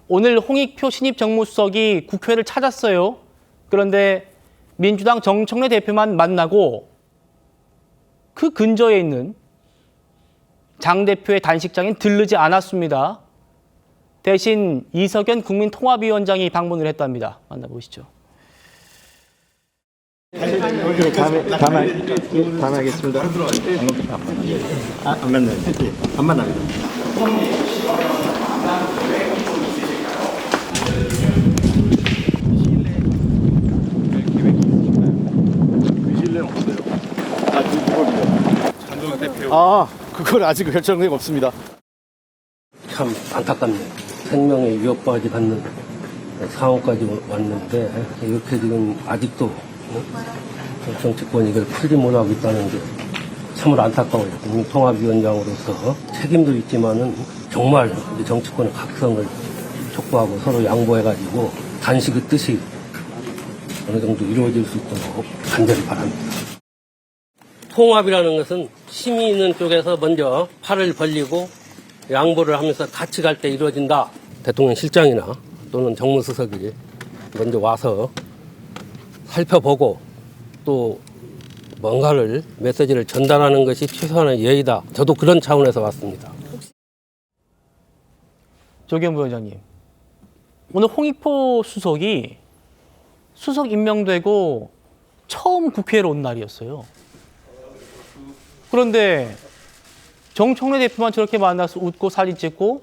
오늘 홍익표 신입 정무수석이 국회를 찾았어요. 그런데 민주당 정청래 대표만 만나고 그 근처에 있는 장 대표의 단식장엔 들르지 않았습니다. 대신 이석연 국민통합위원장이 방문을 했답니다. 만나보시죠. 다음에 하겠습니다. 안 만나요. 안 만납니다. 그걸 아직 결정된 게 없습니다. 참 안타깝네요. 생명의 위협까지 받는 상황까지 왔는데 이렇게 지금 아직도 정치권이 이걸 풀지 못하고 있다는 게 참으로 안타까워요. 국민통합위원장으로서 책임도 있지만은 정말 정치권의 각성을 촉구하고 서로 양보해가지고 단식의 뜻이 어느 정도 이루어질 수 있도록 간절히 바랍니다. 통합이라는 것은 힘이 있는 쪽에서 먼저 팔을 벌리고 양보를 하면서 같이 갈 때 이루어진다. 대통령 실장이나 또는 정무수석이 먼저 와서 살펴보고 또 뭔가를 메시지를 전달하는 것이 최소한의 예의다. 저도 그런 차원에서 왔습니다. 조기현 부위원장님, 오늘 홍익표 수석이 수석 임명되고 처음 국회에 온 날이었어요. 그런데 정청래 대표만 저렇게 만나서 웃고 사진 찍고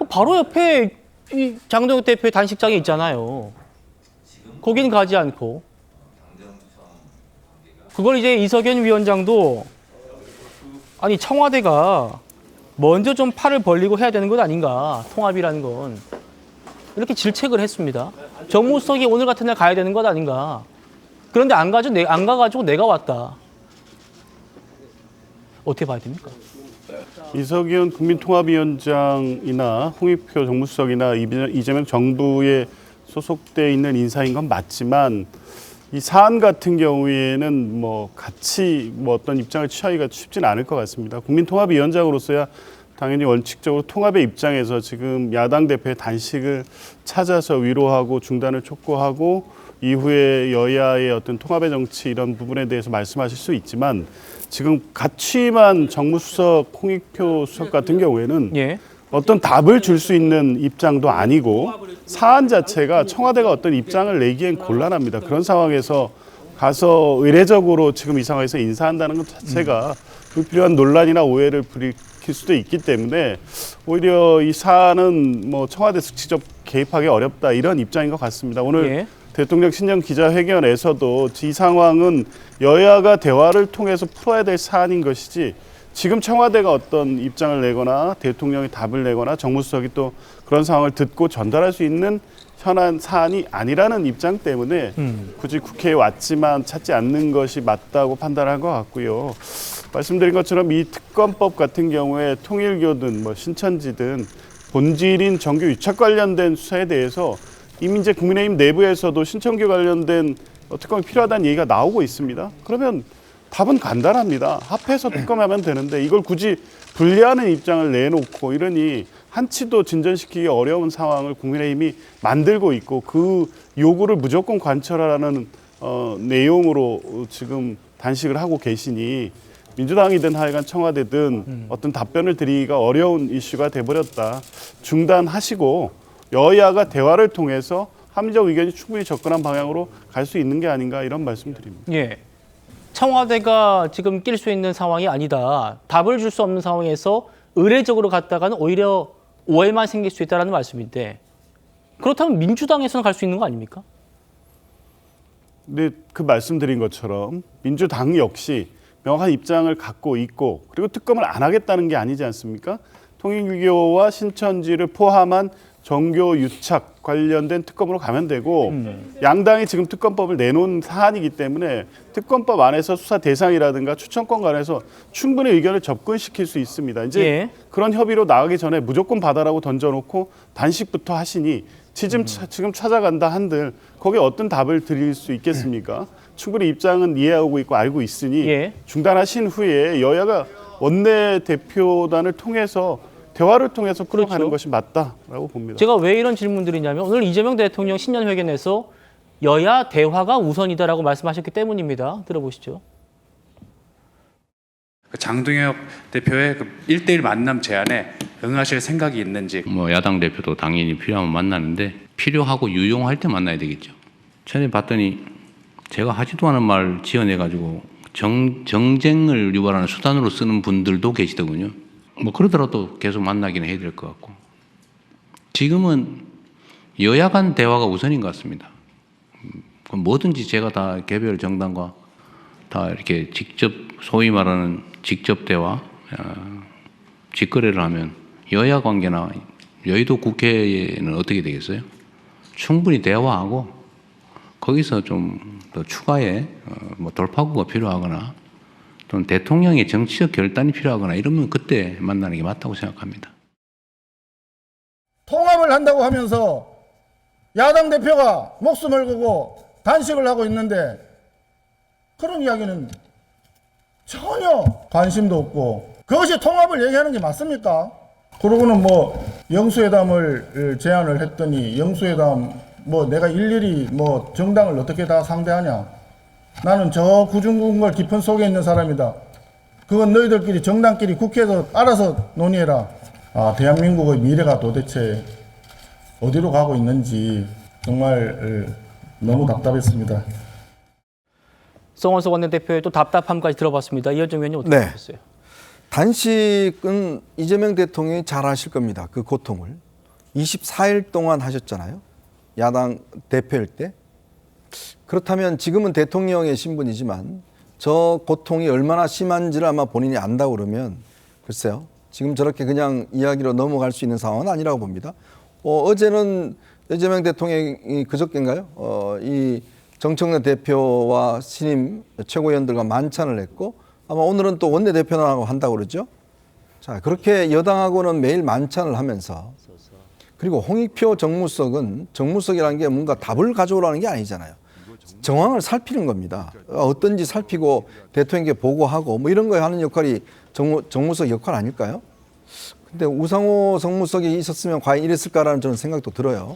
바로 옆에 이 장동혁 대표의 단식장이 있잖아요. 거긴 가지 않고 그걸 이제 이석연 위원장도 아니 청와대가 먼저 좀 팔을 벌리고 해야 되는 것 아닌가, 통합이라는 건 이렇게 질책을 했습니다. 정무수석이 오늘 같은 날 가야 되는 것 아닌가. 그런데 안 가가지고 내가 왔다. 어떻게 봐야 됩니까? 이석연 국민통합위원장이나 홍익표 정무수석이나 이재명 정부에 소속돼 있는 인사인 건 맞지만 이 사안 같은 경우에는 같이 어떤 입장을 취하기가 쉽지는 않을 것 같습니다. 국민통합위원장으로서야 당연히 원칙적으로 통합의 입장에서 지금 야당 대표의 단식을 찾아서 위로하고 중단을 촉구하고 이후에 여야의 어떤 통합의 정치 이런 부분에 대해서 말씀하실 수 있지만 지금 갓 취임한 정무수석 홍익표 수석 같은 경우에는 어떤 답을 줄 수 있는 입장도 아니고 사안 자체가 청와대가 어떤 입장을 내기엔 곤란합니다. 그런 상황에서 가서 의례적으로 지금 이 상황에서 인사한다는 것 자체가 불필요한 논란이나 오해를 불이킬 수도 있기 때문에 오히려 이 사안은 청와대에서 직접 개입하기 어렵다 이런 입장인 것 같습니다. 오늘 대통령 신년 기자회견에서도 이 상황은 여야가 대화를 통해서 풀어야 될 사안인 것이지 지금 청와대가 어떤 입장을 내거나 대통령이 답을 내거나 정무수석이 또 그런 상황을 듣고 전달할 수 있는 현안 사안이 아니라는 입장 때문에 굳이 국회에 왔지만 찾지 않는 것이 맞다고 판단한 것 같고요. 말씀드린 것처럼 이 특검법 같은 경우에 통일교든 신천지든 본질인 정교 유착 관련된 수사에 대해서 이미 이제 국민의힘 내부에서도 신천교 관련된 특검이 필요하다는 얘기가 나오고 있습니다. 그러면 답은 간단합니다. 합해서 특검하면 되는데 이걸 굳이 분리하는 입장을 내놓고 이러니 한치도 진전시키기 어려운 상황을 국민의힘이 만들고 있고 그 요구를 무조건 관철하라는 내용으로 지금 단식을 하고 계시니 민주당이든 하여간 청와대든 어떤 답변을 드리기가 어려운 이슈가 돼버렸다. 중단하시고 여야가 대화를 통해서 합리적 의견이 충분히 접근한 방향으로 갈 수 있는 게 아닌가 이런 말씀 드립니다. 청와대가 지금 낄 수 있는 상황이 아니다. 답을 줄 수 없는 상황에서 의례적으로 갔다가는 오히려 오해만 생길 수 있다는 말씀인데 그렇다면 민주당에서는 갈 수 있는 거 아닙니까? 네, 그 말씀드린 것처럼 민주당 역시 명확한 입장을 갖고 있고 그리고 특검을 안 하겠다는 게 아니지 않습니까? 통일교와 신천지를 포함한 정교 유착 관련된 특검으로 가면 되고 양당이 지금 특검법을 내놓은 사안이기 때문에 특검법 안에서 수사 대상이라든가 추천권 관해서 충분히 의견을 접근시킬 수 있습니다. 이제 그런 협의로 나가기 전에 무조건 받아라고 던져놓고 단식부터 하시니 지금 찾아간다 한들 거기에 어떤 답을 드릴 수 있겠습니까? 충분히 입장은 이해하고 있고 알고 있으니 중단하신 후에 여야가 원내대표단을 통해서 대화를 통해서 풀어가는 그렇죠. 것이 맞다라고 봅니다. 제가 왜 이런 질문드리냐면 오늘 이재명 대통령 신년회견에서 여야 대화가 우선이다라고 말씀하셨기 때문입니다. 들어보시죠. 장동혁 대표의 그 1대1 만남 제안에 응하실 생각이 있는지. 뭐 야당 대표도 당연히 필요하면 만나는데 필요하고 유용할 때 만나야 되겠죠. 전에 봤더니 제가 하지도 않은 말 지어내가지고 정쟁을 유발하는 수단으로 쓰는 분들도 계시더군요. 뭐 그러더라도 계속 만나기는 해야 될 것 같고 지금은 여야 간 대화가 우선인 것 같습니다. 뭐든지 제가 다 개별 정당과 다 이렇게 직접 소위 말하는 직접 대화, 직거래를 하면 여야 관계나 여의도 국회에는 어떻게 되겠어요? 충분히 대화하고 거기서 좀 더 추가의 뭐 돌파구가 필요하거나 또는 대통령의 정치적 결단이 필요하거나 이러면 그때 만나는 게 맞다고 생각합니다. 통합을 한다고 하면서 야당 대표가 목숨을 걸고 단식을 하고 있는데 그런 이야기는 전혀 관심도 없고 그것이 통합을 얘기하는 게 맞습니까? 그러고는 뭐 영수회담을 제안을 했더니 영수회담 뭐 내가 일일이 뭐 정당을 어떻게 다 상대하냐. 나는 저 구중궁궐 깊은 속에 있는 사람이다. 그건 너희들끼리 정당끼리 국회에서 알아서 논의해라. 아, 대한민국의 미래가 도대체 어디로 가고 있는지 정말 너무 답답했습니다. 성원석 원내대표의 또 답답함까지 들어봤습니다. 이현정 의원님 어떻게 네. 보셨어요? 단식은 이재명 대통령이 잘 아실 겁니다. 그 고통을. 24일 동안 하셨잖아요. 야당 대표일 때. 그렇다면 지금은 대통령의 신분이지만 저 고통이 얼마나 심한지를 아마 본인이 안다고 그러면 글쎄요. 지금 저렇게 그냥 이야기로 넘어갈 수 있는 상황은 아니라고 봅니다. 어제는 이재명 대통령이 그저께인가요? 이 정청래 대표와 신임 최고위원들과 만찬을 했고 아마 오늘은 또 원내대표하고 한다고 그러죠. 자, 그렇게 여당하고는 매일 만찬을 하면서 그리고 홍익표 정무석은 정무석이라는 게 뭔가 답을 가져오라는 게 아니잖아요. 정황을 살피는 겁니다. 어떤지 살피고 대통령에게 보고하고 뭐 이런 거 하는 역할이 정무석 역할 아닐까요? 근데 우상호 정무석이 있었으면 과연 이랬을까라는 저는 생각도 들어요.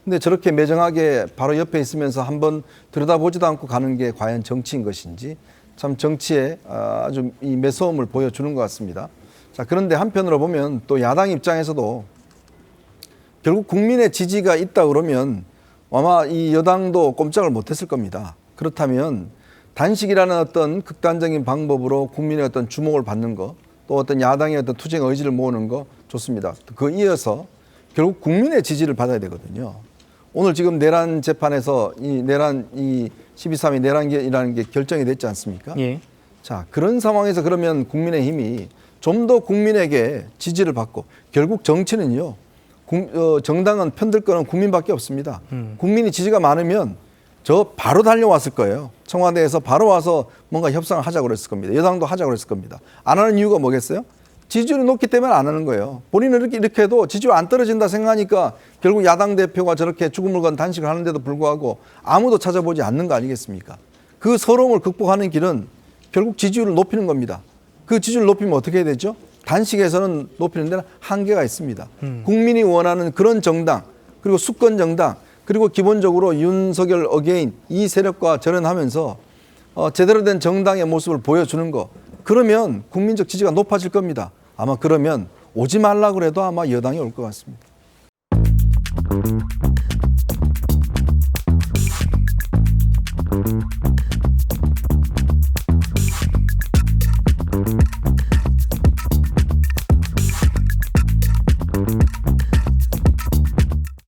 근데 저렇게 매정하게 바로 옆에 있으면서 한번 들여다보지도 않고 가는 게 과연 정치인 것인지 참 정치에 아주 이 매서움을 보여주는 것 같습니다. 자, 그런데 한편으로 보면 또 야당 입장에서도 결국 국민의 지지가 있다 그러면 아마 이 여당도 꼼짝을 못했을 겁니다. 그렇다면 단식이라는 어떤 극단적인 방법으로 국민의 어떤 주목을 받는 거, 또 어떤 야당의 어떤 투쟁 의지를 모으는 거 좋습니다. 그 이어서 결국 국민의 지지를 받아야 되거든요. 오늘 지금 내란 재판에서 이 12.3이 내란이라는 게 결정이 됐지 않습니까? 예. 자, 그런 상황에서 그러면 국민의힘이 좀 더 국민에게 지지를 받고 결국 정치는요. 정당은 편들 거는 국민밖에 없습니다. 국민이 지지가 많으면 저 바로 달려왔을 거예요. 청와대에서 바로 와서 뭔가 협상을 하자고 그랬을 겁니다. 여당도 하자고 그랬을 겁니다. 안 하는 이유가 뭐겠어요? 지지율이 높기 때문에 안 하는 거예요. 본인은 이렇게 해도 지지율 안 떨어진다 생각하니까 결국 야당 대표가 저렇게 죽음을 건 단식을 하는데도 불구하고 아무도 찾아보지 않는 거 아니겠습니까? 그 서러움을 극복하는 길은 결국 지지율을 높이는 겁니다. 그 지지율을 높이면 어떻게 해야 되죠? 단식에서는 높이는 데는 한계가 있습니다. 국민이 원하는 그런 정당, 그리고 수권 정당, 그리고 기본적으로 윤석열 어게인 이 세력과 절연하면서 제대로 된 정당의 모습을 보여주는 거. 그러면 국민적 지지가 높아질 겁니다. 아마 그러면 오지 말라고 해도 아마 여당이 올 것 같습니다.